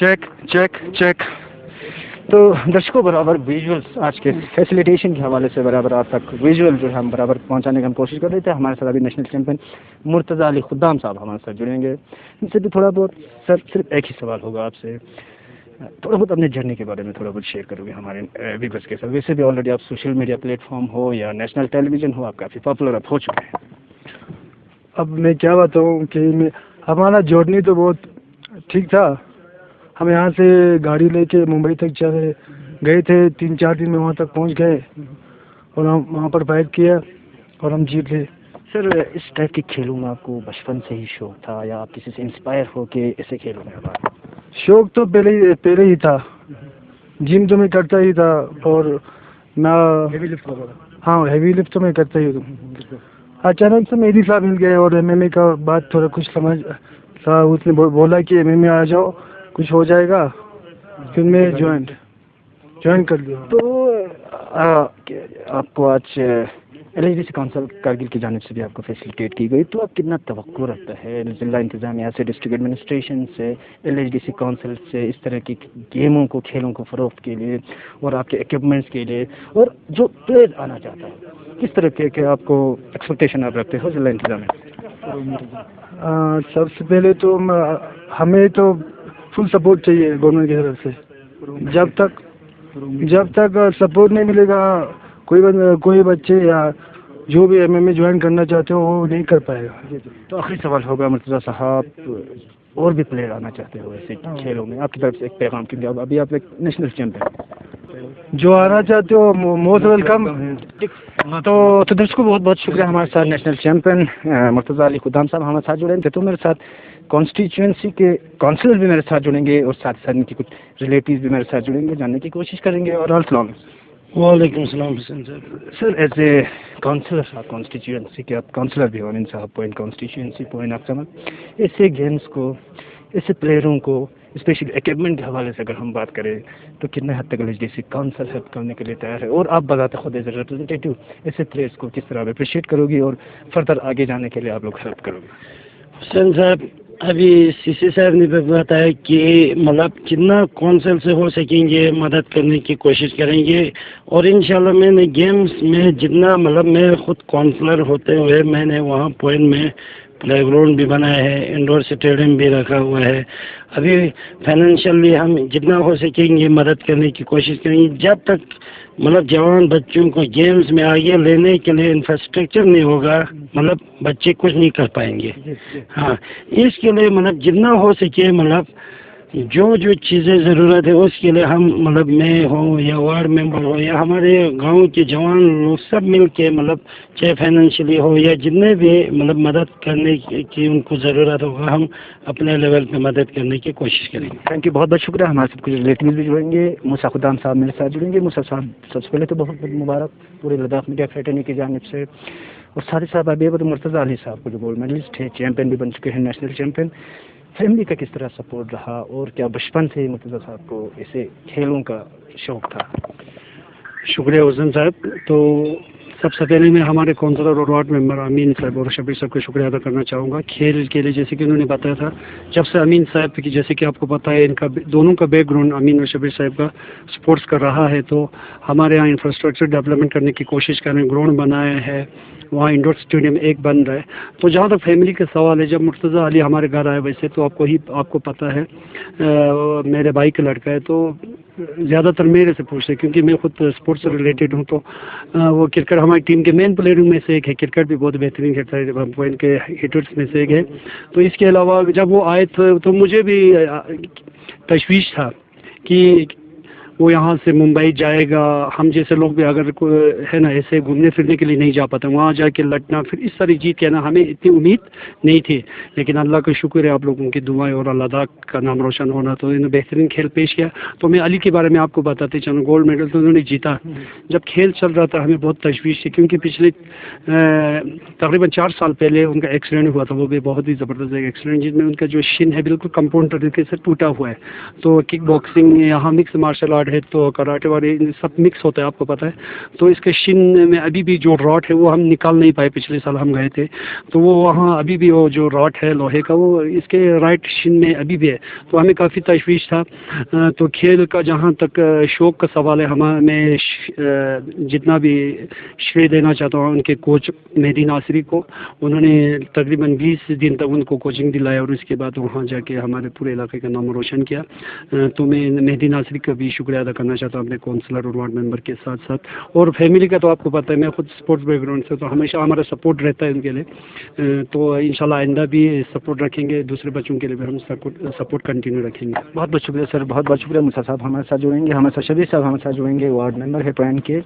Check check check. तो दर्शकों बराबर विजुअल्स आज के फैसिलिटेशन के हवाले से बराबर आप तक विजुअल जो है हम बराबर पहुंचाने की हम कोशिश कर रहे थे। हमारे साथ अभी नेशनल चैंपियन मुर्तज़ा अली खुद्दाम साहब हमारे साथ जुड़ेंगे। इनसे भी थोड़ा बहुत सर सिर्फ एक ही सवाल होगा आपसे, थोड़ा बहुत अपने जर्नी के बारे में थोड़ा बहुत शेयर करोगे हमारे व्यूअर्स के साथ। वैसे भी ऑलरेडी आप सोशल मीडिया प्लेटफॉर्म हो या नेशनल टेलीविज़न हो, आप काफ़ी पॉपुलर अब हो चुके हैं। अब मैं क्या बताऊँ कि हमारा जर्नी तो बहुत ठीक था। हम यहाँ से गाड़ी लेके मुंबई तक चले गए थे, 3-4 दिन में वहाँ तक पहुँच गए और हम वहाँ पर फाइट किया और हम जीत गए। सर इस टाइप के खेलों में आपको बचपन से ही शौक था या आप किसी से इंस्पायर हो के ऐसे खेलों में हमारा? शौक तो पहले ही था, जिम तो मैं करता ही था और मैं हेवी लिफ्ट तो मैं करता ही था। अचानक से मेरी साहब मिल गए और MMA का बात थोड़ा कुछ समझ था। उसने बोला कि MMA आ जाओ, कुछ हो जाएगा। फिर मैं ज्वाइन कर लिया। तो आपको आज LHDC काउंसिल कारगिल की जानिब से भी आपको फैसिलिटेट की गई, तो आप कितना तवक्को रखता है जिला इंतजामिया से, डिस्ट्रिक्ट एडमिनिस्ट्रेशन से, LHDC काउंसिल से इस तरह की गेमों को, खेलों को फ़रोख्त के लिए और आपके इक्विपमेंट्स के लिए, और जो प्लेयर आना चाहता है किस तरह के आपको एक्सपेक्टेशन आप रखते हो जिला इंतजामिया से? सबसे पहले तो हमें तो फुल सपोर्ट चाहिए गवर्नमेंट की तरफ से। जब तक सपोर्ट नहीं मिलेगा कोई बच्चे या जो भी MMA ज्वाइन करना चाहते हो वो नहीं कर पाएगा। तो आखिरी सवाल होगा मुर्तज़ा साहब, और भी प्लेयर आना चाहते हो ऐसे खेलों में, आपकी तरफ से एक पैगाम, क्योंकि अभी आप एक नेशनल चैंपियन, जो आना चाहते हो मोस्ट वेलकम। तो दर्शकों बहुत बहुत शुक्रिया। हमारे साथ नेशनल चैंपियन मुर्तज़ा अली खुद्दाम साहब हमारे साथ जुड़े थे। तो मेरे साथ कॉन्स्टिट्यूंसी के काउंसिलर भी मेरे साथ जुड़ेंगे और साथ साथ इनकी कुछ रिलेटिव्स भी मेरे साथ जुड़ेंगे, जानने की कोशिश करेंगे। और अस्सलाम वालेकुम सलाम हुसैन साहब। सर एज ए काउंसिलर साहब कॉन्स्टिट्यूंसी के, आप काउंसिलर भी हो अमीन साहब पॉइंट कॉन्स्टिट्यूंसी पॉइंट आप समझ, ऐसे गेम्स को, ऐसे प्लेयरों को, स्पेशली इक्विपमेंट के हवाले से अगर हम बात करें तो कितने हद तक LHDC काउंसिल हेल्प करने के लिए तैयार है, और आप बताते खुद एज ए रिप्रेजेंटेटिव ऐसे प्लेयर्स को किस तरह अप्रिशिएट करोगी और फर्दर आगे जाने के लिए आप लोग हेल्प करोगे? हुसैन साहब अभी CC साहब ने बताया कि मतलब जितना काउंसिल से हो सकेंगे मदद करने की कोशिश करेंगे, और इंशाल्लाह मैंने गेम्स में जितना मतलब मैं खुद काउंसलर होते हुए मैंने वहाँ पॉइंट में प्ले ग्राउंड भी बनाया है, इंडोर स्टेडियम भी रखा हुआ है। अभी फाइनेंशियली हम जितना हो सकेंगे मदद करने की कोशिश करेंगे। जब तक मतलब जवान बच्चों को गेम्स में आगे लेने के लिए इंफ्रास्ट्रक्चर नहीं होगा, मतलब बच्चे कुछ नहीं कर पाएंगे। हाँ, इसके लिए मतलब जितना हो सके मतलब जो चीज़ें ज़रूरत है उसके लिए हम मतलब मैं हो या वार्ड मेंबर हो या हमारे गांव के जवान लोग सब मिल के मतलब चाहे फाइनेंशियली हो या जितने भी मतलब मदद करने की उनको ज़रूरत होगा हम अपने लेवल पे मदद करने की कोशिश करेंगे। थैंक यू, बहुत बहुत शुक्रिया। हमारे साथ कुछ रिलेटिव भी जुड़ेंगे, मूसा खुद्दाम साहब मेरे साथ जुड़ेंगे। मूसा साहब सबसे पहले तो बहुत बहुत मुबारक पूरे लद्दाख मीडिया फ्रेटर्निटी की जानिब से, और साथ ही साथ अभी मुर्तज़ा अली साहब को जो गोल्ड मेडलिस्ट है, चैंपियन भी बन चुके हैं, नेशनल चैंपियन। फैमिली का किस तरह सपोर्ट रहा और क्या बचपन से मुर्तज़ा साहब को ऐसे खेलों का शौक था? शुक्रिया हुसैन साहब। तो सबसे पहले मैं हमारे काउंसलर और वार्ड मेंबर अमीन साहब और शबीर साहब का शुक्रिया अदा करना चाहूँगा। खेल के लिए जैसे कि उन्होंने बताया था, जब से अमीन साहब की जैसे कि आपको पता है इनका दोनों का बैकग्राउंड अमीन और शबीर साहब का स्पोर्ट्स कर रहा है, तो हमारे यहाँ इंफ्रास्ट्रक्चर डेवलपमेंट करने की कोशिश कर रहे हैं, ग्राउंड बनाए हैं, वहाँ इंडोर स्टेडियम एक बन रहा है। तो जहाँ तक फैमिली का सवाल है, जब मुर्तज़ा अली हमारे घर आए, वैसे तो आपको पता है मेरे भाई का लड़का है, तो ज़्यादातर मेरे से पूछते क्योंकि मैं खुद स्पोर्ट्स से रिलेटेड हूँ। तो वो क्रिकेट हमारी टीम के मेन प्लेयरों में से एक है, क्रिकेट भी बहुत बेहतरीन खेलता है, पॉइंट के हिटर्स में से एक है। तो इसके अलावा जब वो आए थे तो मुझे भी तशवीश था कि वो यहाँ से मुंबई जाएगा, हम जैसे लोग भी अगर है ना ऐसे घूमने फिरने के लिए नहीं जा पाते, वहाँ जाके लड़ना फिर इस सारी जीत कहना हमें इतनी उम्मीद नहीं थी। लेकिन अल्लाह का शुक्र है आप लोगों की दुआएं और लद्दाख का नाम रोशन होना, तो इन्होंने बेहतरीन खेल पेश किया। तो मैं अली के बारे में आपको बताते चलूँ, गोल्ड मेडल तो उन्होंने जीता। जब खेल चल रहा था हमें बहुत तशवीश थी क्योंकि पिछले तकरीबन 4 साल पहले उनका एक्सीडेंट हुआ था, वो भी बहुत ही ज़बरदस्त एक्सीडेंट जिसमें उनका जो शिन है बिल्कुल कंपाउंड तरीके से टूटा हुआ है। तो किक बॉक्सिंग यहाँ मिक्स मार्शल आर्ट है तो कराटे वाले सब मिक्स होता है, आपको पता है। तो इसके शिन में अभी भी जो रॉड है वो हम निकाल नहीं पाए, पिछले साल हम गए थे तो वो वहाँ अभी भी वो जो रॉड है लोहे का वो इसके राइट शिन में अभी भी है, तो हमें काफ़ी तशवीश था। तो खेल का जहाँ तक शौक का सवाल है, मैं जितना भी श्रेय देना चाहता हूँ उनके कोच मेहदी नासरी को। उन्होंने तकरीबन 20 दिन तक उनको कोचिंग दिलाया और उसके बाद वहाँ जाके हमारे पूरे इलाके का नाम रोशन किया। तो मैं मेहदी नासरी का भी शुक्रिया अदा करना चाहता हूँ अपने काउंसलर और वार्ड मेंबर के साथ साथ, और फैमिली का तो आपको पता है, मैं खुद स्पोर्ट्स बैकग्राउंड से, तो हमेशा हमारा सपोर्ट रहता है उनके लिए। तो इंशाल्लाह आइंदा भी सपोर्ट रखेंगे, दूसरे बच्चों के लिए भी हम सपोर्ट कंटिन्यू रखेंगे। बहुत बहुत शुक्रिया सर, बहुत बहुत शुक्रिया। मूसा साहब हमारे साथ जुड़ेंगे, हमारे साथ शबीर साहब हमारे साथ जुड़ेंगे, वार्ड मेंबर है पॉइंट के।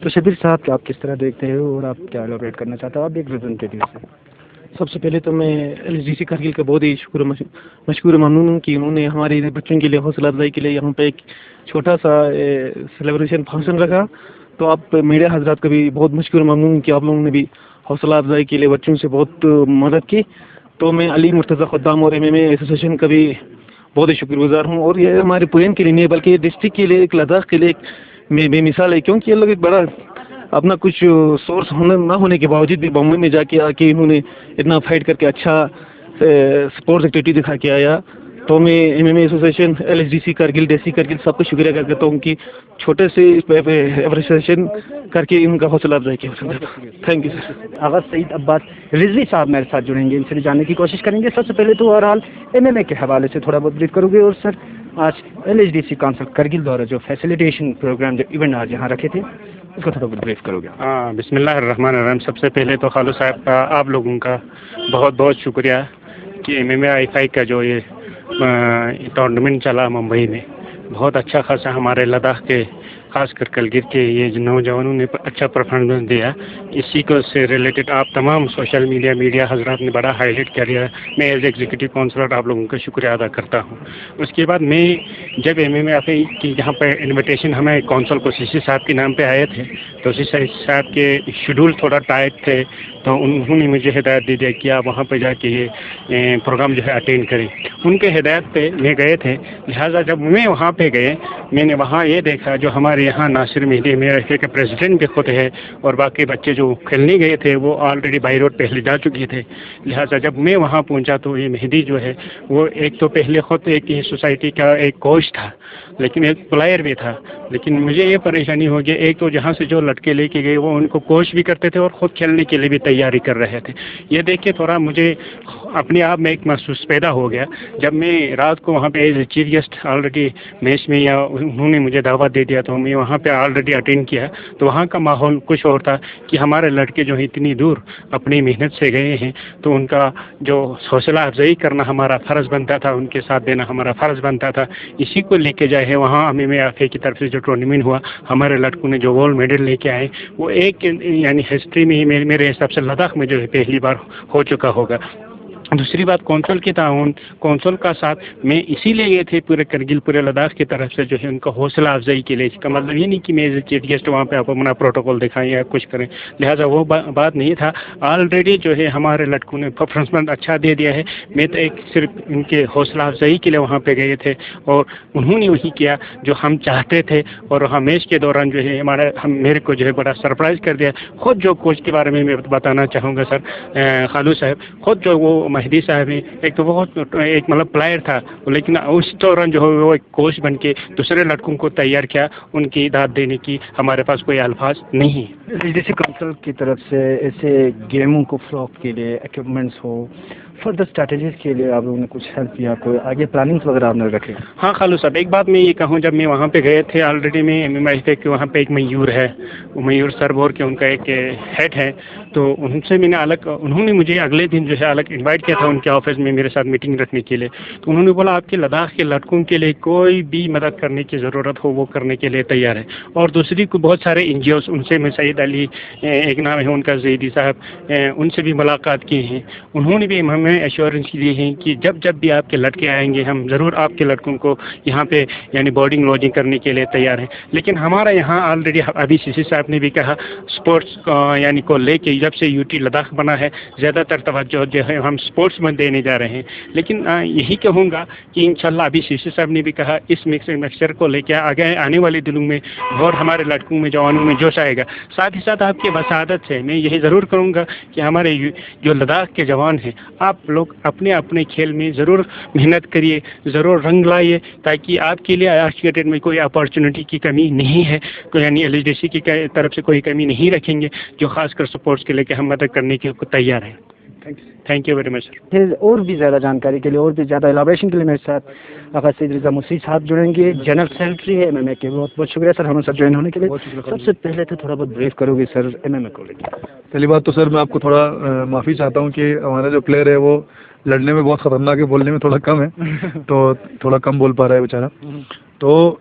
तो शबीर साहब आप किस तरह देखते हो और आप क्या एलोबरेट करना चाहते हो आप एक रिप्रेजेंटेटिव से? सबसे पहले तो मैं LSDC कारगिल का बहुत ही मशकूर ममनून हूँ कि उन्होंने हमारे बच्चों के लिए हौसला अफजाई के लिए यहाँ पे एक छोटा सा सेलिब्रेशन फंक्शन रखा। तो आप मीडिया हजरात का भी बहुत मशकूर ममनून हूँ कि आप लोगों ने भी हौसला अफजाई के लिए बच्चों से बहुत मदद की। तो मैं अली मुर्तज़ा खुद्दाम और MMA एसोसिएशन का भी बहुत ही शुक्रगुजार हूँ। और ये हमारे पुरैन के लिए नहीं बल्कि डिस्ट्रिक्ट के लिए, एक लद्दाख के लिए एक बेमिसाल है, क्योंकि ये लोग एक बड़ा अपना कुछ सोर्स ना होने के बावजूद भी बम्बई में जाके आके इन्होंने इतना फाइट करके अच्छा स्पोर्ट्स एक्टिविटी दिखा के आया। तो मैं MMA association, LSDC Kargil, DC Kargil सबको शुक्रिया करता हूँ कि छोटे से एप्रिसिएशन करके इनका हौसला अफजाई किया। Thank you sir. Agha Saeed Abbas Rizvi sahab मेरे साथ जुड़ेंगे, इनसे भी जानने की कोशिश करेंगे। सबसे पहले तो ओवरऑल MMA के हवाले से थोड़ा बहुत ब्रीफ करोगे, और सर आज LSDC काउंसिल कारगिल द्वारा जो फैसिलिटेशन प्रोग्राम जो इवेंट आज यहाँ रखे थे उसको थोड़ा बहुत ब्रीफ करोगे? बिस्मिल्लाहिर्रहमानिर्रहीम। सबसे पहले तो खालू साहब का, आप लोगों का बहुत बहुत शुक्रिया कि MMA का जो ये टूर्नामेंट चला मुंबई में, बहुत अच्छा खासा हमारे लद्दाख के खास कर कलगिर के ये नौजवानों ने अच्छा परफॉर्मेंस दिया। इसी को से रिलेटेड आप तमाम सोशल मीडिया हजरात ने बड़ा हाईलाइट किया। मैं एज एग्जीक्यूटिव काउंसलर आप लोगों का शुक्रिया अदा करता हूँ। उसके बाद मैं जब MMA की यहाँ पे इन्विटेशन हमें काउंसिल को CC साहब के नाम पे आए थे, तो CC साहब के शेड्यूल थोड़ा टाइट थे, तो उन्होंने मुझे हिदायत दी थी कि आप वहाँ पे जाके ये प्रोग्राम जो है अटेंड करें। उनके हिदायत पे मैं गए थे, लिहाजा जब मैं वहाँ पे गए मैंने वहाँ ये देखा जो हमारे यहाँ नासिर मेहदी मेरे के प्रेसिडेंट भी खुद है और बाकी बच्चे जो खेलने गए थे वो ऑलरेडी बाई रोड पहले जा चुके थे। लिहाजा जब मैं वहाँ पहुँचा तो ये मेहदी जो है वो एक तो पहले खुद एक ही सोसाइटी का एक कोच था, लेकिन एक प्लेयर भी था। लेकिन मुझे ये परेशानी हो गई, एक तो जहाँ से जो लड़के लेके गए वो उनको कोच भी करते थे और ख़ुद खेलने के लिए भी तैयारी कर रहे थे। ये देख के थोड़ा मुझे अपने आप में एक महसूस पैदा हो गया। जब मैं रात को वहाँ पे as chief guest already match में या उन्होंने मुझे दावत दे दिया तो मैं वहाँ पे ऑलरेडी अटेंड किया, तो वहाँ का माहौल कुछ और था कि हमारे लड़के जो है इतनी दूर अपनी मेहनत से गए हैं, तो उनका जो हौसला अफजाई करना हमारा फ़र्ज़ बनता था, उनके साथ देना हमारा फ़र्ज़ बनता था। इसी को लेके जाए है वहाँ MMA की तरफ से जो टूर्नामेंट हुआ, हमारे लड़कों ने जो गोल्ड मेडल लेके आए वो एक यानी हिस्ट्री में ही मेरे हिसाब से लद्दाख में जो है पहली बार हो चुका होगा। दूसरी बात कौंसल के ताउन, कौंसल का साथ मैं इसीलिए गए थे पूरे करगिल पूरे लद्दाख की तरफ से जो है उनका हौसला अफजाई के लिए। इसका मतलब ये नहीं कि मैं चीफ गेस्ट वहाँ पे आप अपना प्रोटोकॉल दिखाएं या कुछ करें, लिहाजा वो बात नहीं था। ऑलरेडी जो है हमारे लड़कों ने परफॉर्मेंस अच्छा दे दिया है। मैं तो एक सिर्फ इनके हौसला अफजाई के लिए वहाँ पे गए थे और उन्होंने वही किया जो हम चाहते थे। और वहाँ मैच के दौरान जो है मेरे को जो है बड़ा सरप्राइज़ कर दिया। खुद जो कोच के बारे में मैं बताना चाहूँगा सर, खालू साहब, खुद जो वो मेहदी साहब है, एक तो बहुत एक मतलब प्लेयर था, लेकिन उस दौरान जो है वो एक कोच बन के दूसरे लड़कों को तैयार किया। उनकी दाद देने की हमारे पास कोई अल्फाज नहीं है। जैसे काउंसिल की तरफ से ऐसे गेमों को फ्लॉप के लिए इक्विपमेंट्स हो, फर्दर स्ट्रैटेजीज के लिए आप लोगों ने कुछ हेल्प या कोई आगे प्लानिंग्स वगैरह आपने रखे? हाँ खालू साहब, एक बात मैं ये कहूँ, जब मैं वहाँ पे गए थे ऑलरेडी में MMA के वहाँ पे एक मयूर है, वो मयूर सरबोर के उनका एक हेड है, तो उनसे मैंने अलग, उन्होंने मुझे अगले दिन जो है अलग इन्वाइट किया था उनके ऑफिस में मेरे साथ मीटिंग रखने के लिए। तो उन्होंने बोला आपके लद्दाख के लड़कों के लिए कोई भी मदद करने की ज़रूरत हो वो करने के लिए तैयार है। और दूसरी को बहुत सारे NGOs, उनसे मैं सईद अली एक नाम है उनका, जैदी साहब, उनसे भी मुलाकात की हैं। उन्होंने भी ہمیں ایشورنس دی ہیں کہ جب جب بھی آپ کے لڑکے آئیں گے ہم ضرور آپ کے لڑکوں کو یہاں پہ یعنی بورڈنگ لوجنگ کرنے کے لیے تیار ہیں. لیکن ہمارا یہاں آلریڈی ابھی سی سی صاحب نے بھی کہا اسپورٹس یعنی کو لے کے جب سے یو ٹی لداخ بنا ہے زیادہ تر توجہ جو ہے ہم اسپورٹس میں دینے جا رہے ہیں. لیکن یہی کہوں گا کہ انشاءاللہ ابھی سی سی صاحب نے بھی کہا اس مکسچر کو لے کے آگے آنے والے دنوں میں اور ہمارے لڑکوں میں جوانوں میں جوش آئے گا. ساتھ ہی ساتھ آپ کی وسادت سے میں یہی ضرور کروں گا کہ ہمارے جو لداخ کے جوان ہیں آپ لوگ اپنے اپنے کھیل میں ضرور محنت کریے, ضرور رنگ لائیے, تاکہ آپ کے لیے آج کے ڈیٹ میں کوئی اپارچونیٹی کی کمی نہیں ہے, یعنی ایل ایچ ڈی سی کی طرف سے کوئی کمی نہیں رکھیں گے, جو خاص کر سپورٹس کے لے کے ہم مدد کرنے کے تیار ہیں. تھینک یو ویری مچ سر. اور بھی زیادہ جانکاری کے لیے اور بھی زیادہ الابریشن کے لیے میرے ساتھ آقا سید رضا مسیح صاحب جڑیں گے, جنرل سیکرٹری ہے MMA کے. بہت بہت شکریہ سر ہمارے ساتھ جوائن ہونے کے لیے. سب سے پہلے تو تھوڑا بہت بریف کرو گے سر MMA کو لے کے. پہلی بات تو سر میں آپ کو تھوڑا معافی چاہتا ہوں کہ ہمارا جو پلیئر ہے وہ لڑنے میں بہت خطرناک ہے, بولنے میں تھوڑا کم ہے, تو تھوڑا کم بول پا رہا ہے بیچارہ. تو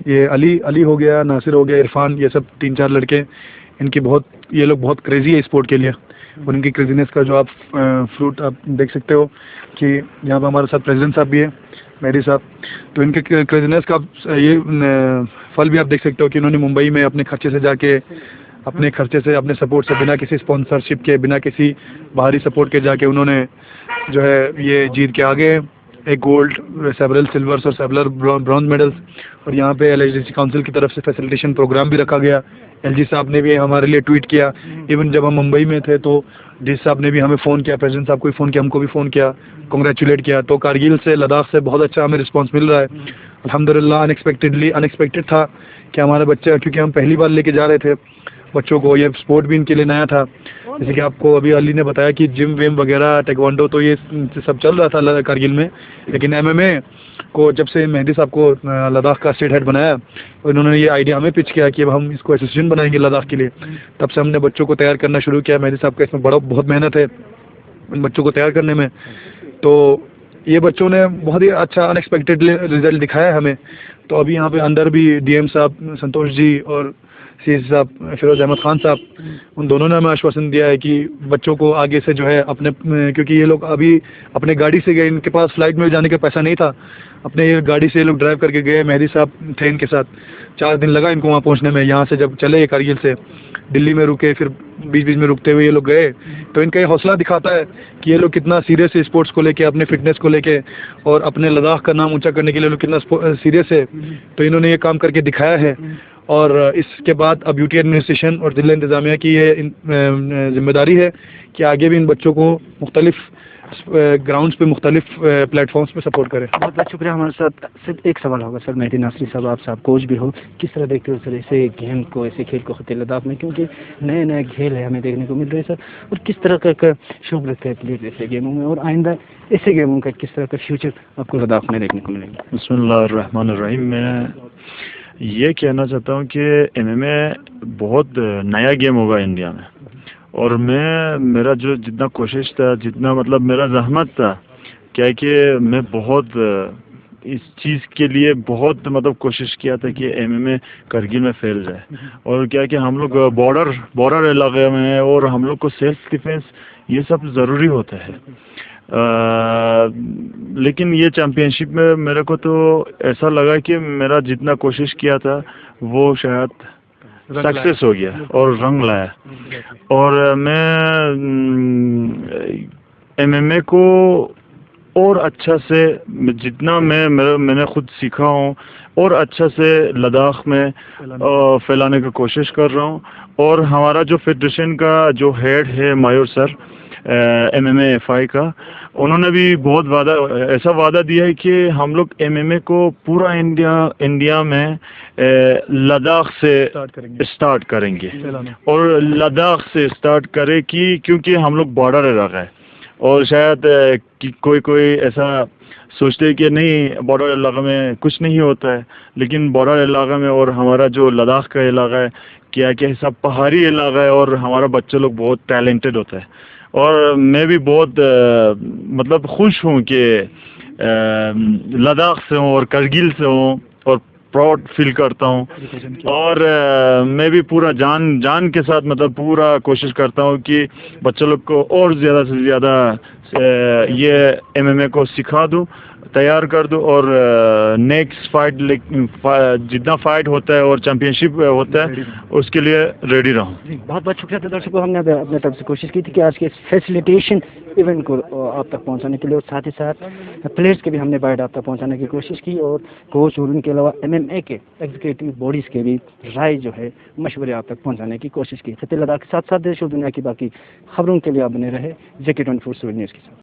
یہ علی ہو گیا, ناصر ہو گیا, عرفان, یہ سب 3-4 لڑکے, ان کی یہ لوگ بہت کریزی ہے اسپورٹ کے لیے, اور ان کی کریزینس کا جو آپ فروٹ آپ دیکھ سکتے ہو کہ یہاں پہ ہمارے ساتھ پریزیڈنٹ صاحب بھی ہیں, میری صاحب. تو ان کے کریزینس کا یہ پھل بھی آپ دیکھ سکتے ہو کہ انہوں نے ممبئی میں اپنے خرچے سے جا کے, اپنے سپورٹ سے, بنا کسی اسپانسرشپ کے, بنا کسی باہری سپورٹ کے جا کے انہوں نے جو ہے یہ جیت کے آگے ایک گولڈ, سیورل سلورس اور سیورل برونز میڈلس. اور یہاں پہ LHDC کاؤنسل کی طرف سے فیسیلیٹیشن پروگرام بھی رکھا گیا. LG صاحب نے بھی ہمارے لیے ٹویٹ کیا, ایون جب ہم ممبئی میں تھے تو ڈی صاحب نے بھی ہمیں فون کیا, پریزیڈنٹ صاحب کو بھی فون کیا, ہم کو بھی فون کیا, کنگریچولیٹ کیا. تو کارگل سے, لداخ سے بہت اچھا ہمیں رسپانس مل رہا ہے الحمدللہ. انیکسپیکٹڈ تھا کہ ہمارے بچے, کیونکہ ہم پہلی بار لے کے جا رہے تھے بچوں کو, یہ اسپورٹ بھی ان کے لیے نیا تھا. جیسے کہ آپ کو ابھی علی نے بتایا کہ جم ویم وغیرہ, ٹیکوانڈو تو یہ سب چل رہا تھا کارگل میں, لیکن MMA کو جب سے مہدی صاحب کو لداخ کا اسٹیٹ ہیڈ بنایا, انہوں نے یہ آئیڈیا ہمیں پچ کیا کہ اب ہم اس کو ایسوسیشن بنائیں گے لداخ کے لیے. تب سے ہم نے بچوں کو تیار کرنا شروع کیا. مہدی صاحب کا اس میں بہت محنت ہے ان بچوں کو تیار کرنے میں. تو یہ بچوں نے بہت ہی اچھا انیکسپیکٹڈ رزلٹ دکھایا ہے ہمیں. تو ابھی یہاں پہ اندر بھی DM صاحب, سنتوش جی اور CC صاحب, فیروز احمد خان صاحب, ان دونوں نے ہمیں آشواسن دیا ہے کہ بچوں کو آگے سے جو ہے اپنے, کیونکہ یہ لوگ ابھی اپنے گاڑی سے گئے, ان کے پاس فلائٹ میں جانے کا پیسہ نہیں تھا, اپنے یہ گاڑی سے یہ لوگ ڈرائیو کر کے گئے. مہدی صاحب تھے ان کے ساتھ, 4 دن لگا ان کو وہاں پہنچنے میں. یہاں سے جب چلے کارگل سے دلی میں رکے, پھر بیچ میں رکتے ہوئے یہ لوگ گئے. تو ان کا یہ حوصلہ دکھاتا ہے کہ یہ لوگ کتنا سیریس ہے اسپورٹس کو لے کے, اپنے فٹنس کو لے کے, اور اپنے لداخ کا نام اونچا کرنے کے لیے لوگ کتنا سیریس ہے. تو انہوں نے یہ کام کر کے دکھایا ہے. اور اس کے بعد اب UT ایڈمنسٹریشن اور ضلع انتظامیہ کی یہ ذمہ داری ہے کہ آگے بھی ان بچوں کو مختلف گراؤنڈز پہ, مختلف پلیٹ فارمز پہ سپورٹ کرے. بہت بہت شکریہ. ہمارے ساتھ صرف ایک سوال ہوگا سر, مہدی ناصری صاحب, آپ صاحب کوچ بھی ہو, کس طرح دیکھتے ہو سر ایسے گیم کو, ایسے کھیل کو خطے لداخ میں, کیونکہ نئے کھیل ہے ہمیں دیکھنے کو مل رہے ہیں سر, اور کس طرح کا شوق رکھتے ہیں پلیز ایسے گیموں میں, اور آئندہ ایسے گیموں کا کس طرح کا فیوچر آپ کو لداخ میں دیکھنے کو ملیں گے؟ بسم اللہ الرحمن الرحیم. میں یہ کہنا چاہتا ہوں کہ MMA بہت نیا گیم ہوگا انڈیا میں, اور میرا جو جتنا کوشش تھا, جتنا مطلب میرا زحمت تھا, کیا کہ میں بہت اس چیز کے لیے بہت مطلب کوشش کیا تھا کہ MMA کرگل میں پھیل جائے. اور کیا کہ ہم لوگ بارڈر علاقے میں ہیں, اور ہم لوگ کو سیلف ڈیفینس یہ سب ضروری ہوتا ہے. لیکن یہ چیمپئن شپ میں میرے کو تو ایسا لگا کہ میرا جتنا کوشش کیا تھا وہ شاید سکسیس ہو گیا اور رنگ لایا. اور میں MMA کو اور اچھا سے, جتنا میں نے خود سیکھا ہوں, اور اچھا سے لداخ میں پھیلانے کی کوشش کر رہا ہوں. اور ہمارا جو فیڈریشن کا جو ہیڈ ہے مایور سر MMA FI کا, انہوں نے بھی بہت ایسا وعدہ دیا ہے کہ ہم لوگ MMA کو پورا انڈیا میں لداخ سے اسٹارٹ کریں گے, اور لداخ سے اسٹارٹ کرے کیونکہ ہم لوگ بارڈر علاقہ ہے. اور شاید کوئی ایسا سوچتے ہیں کہ نہیں بارڈر علاقہ میں کچھ نہیں ہوتا ہے, لیکن بارڈر علاقہ میں اور ہمارا جو لداخ کا علاقہ ہے کیا کہ سب پہاڑی علاقہ ہے, اور ہمارا بچے لوگ بہت ٹیلنٹڈ ہوتا ہے. اور میں بھی بہت مطلب خوش ہوں کہ لداخ سے ہوں اور کرگل سے ہوں, اور پراؤڈ فیل کرتا ہوں. اور میں بھی پورا جان کے ساتھ مطلب پورا کوشش کرتا ہوں کہ بچوں لوگ کو اور زیادہ سے زیادہ ये MMA को सिखा दूं, तैयार कर दूं और नेक्स्ट फाइट जितना फाइट होता है और चैंपियनशिप होता है उसके लिए रेडी रहूं। जी बहुत बहुत शुक्रिया। तो दर्शकों हमने अपने तरफ से कोशिश की थी कि आज के फैसिलिटेशन इवेंट को आप तक पहुंचाने के लिए और साथ ही साथ प्लेयर्स के भी हमने बाइट आप तक पहुंचाने की कोशिश की और कोच और उनके अलावा MMA के एग्जीक्यूटिव बॉडीज़ के भी राय जो है मशवरे आप तक पहुंचाने की कोशिश की। सत्य लद्दाख के साथ साथ देश और दुनिया की बाकी खबरों के लिए आप बने रहे JK24 न्यूज़ के साथ।